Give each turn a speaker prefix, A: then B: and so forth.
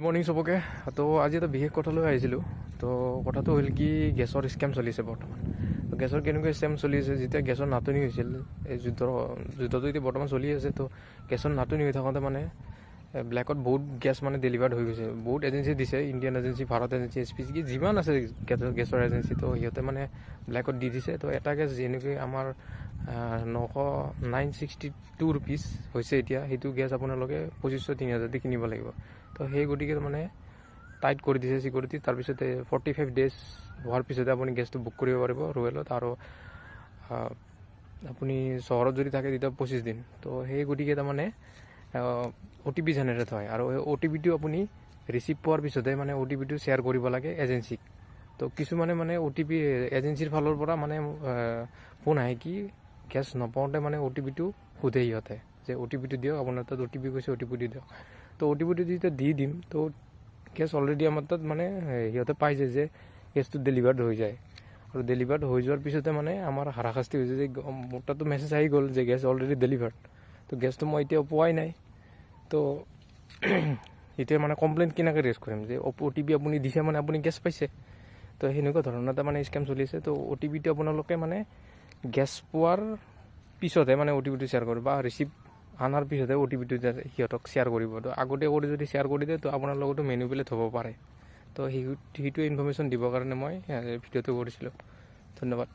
A: Morning চবকে। তো আজি এটা বিশেষ কথা লৈ আহিছিলোঁ। তো কথাটো হ'ল কি, গেছৰ স্কেম চলি আছে বৰ্তমান। তো গেছৰ কেনেকুৱা স্কেম চলি আছে, যেতিয়া গেছৰ নাটনি হৈছিল, এই যুদ্ধটো এতিয়া বৰ্তমান চলি আছে। তো গেছৰ নাটনি হৈ থাকোঁতে মানে ব্লেকত বহুত গেছ মানে ডেলিভাৰ্ড হৈ গৈছে। বহুত এজেঞ্চি দিছে, Indian agency, Bharat agency, SPC যিমান আছে গেছৰ এজেঞ্চি, তো সিহঁতে মানে ব্লেকত দি দিছে। তো এটা গেছ যেনেকৈ আমাৰ 962 ৰুপিজ হৈছে এতিয়া, সেইটো গেছ আপোনালোকে 2500-3000 দি কিনিব লাগিব। তো সেই গতিকে মানে টাইট কৰি দিছে চিকিউৰিটি। তাৰপিছতে 45 ডেজ হোৱাৰ পিছতে আপুনি গেছটো বুক কৰিব পাৰিব ৰয়েলত। আৰু আপুনি চহৰত যদি থাকে তেতিয়া 25 দিন। তো সেই গতিকে তাৰমানে OTP জেনেৰেট হয়, আৰু এই OTPটো আপুনি ৰিচিভ পোৱাৰ পিছতে মানে OTPটো শ্বেয়াৰ কৰিব লাগে এজেঞ্চিক। তো কিছুমানে মানে OTP এজেঞ্চিৰ ফালৰ পৰা মানে ফোন আহে কি, গেছ নপাওঁতে মানে OTPটো সোধে সিহঁতে যে OTPটো দিয়ক, আপোনাৰ তাত OTP গৈছে, OTPটো দিয়ক। তো OTPটো যেতিয়া দি দিম, তো গেছ অলৰেডি আমাৰ তাত মানে সিহঁতে পাই যায় যে গেছটো ডেলিভাৰ্ড হৈ যায়। আৰু ডেলিভাৰ্ড হৈ যোৱাৰ পিছতে মানে আমাৰ হাৰাশাস্তি হৈছে যে মোৰ তাতো মেছেজ আহি গ'ল যে গেছ অলৰেডি ডেলিভাৰ্ড। তো গেছটো মই এতিয়াও পোৱাই নাই। তো এতিয়া মানে কমপ্লেইন কেনেকৈ ৰেজ কৰিম যে OTP আপুনি দিছে মানে আপুনি গেছ পাইছে। তো সেনেকুৱা ধৰণৰ এটা মানে স্কেম চলি আছে। তো OTPটো আপোনালোকে মানে গেছ পোৱাৰ পিছতহে মানে OTPটো শ্বেয়াৰ কৰিব, বা ৰিচিভ আনাৰ পিছতহে OTPটো সিহঁতক শ্বেয়াৰ কৰিব। তো আগতে কৰি যদি শ্বেয়াৰ কৰি দিয়ে, তো আপোনাৰ লগতো মেনিপুলেট হ'ব পাৰে। তো সেইটো ইনফৰ্মেশ্যন দিবৰ কাৰণে মই ভিডিঅ'টো কৰিছিলোঁ। ধন্যবাদ।